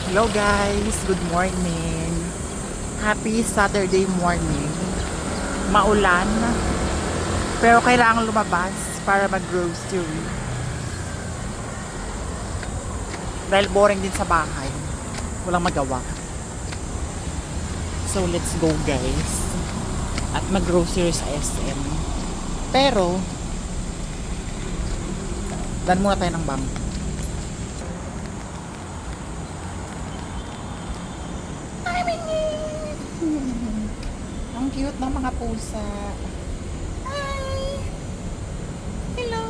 Hello guys, good morning. Happy Saturday morning. Maulan, pero kailangan lumabas para mag-grocery. Dahil boring din sa bahay. Walang magawa. So let's go guys. At mag-grocery sa SM. Pero, dan muna tayo ng bangko. Ang cute ng mga pusa. Hi! Hello!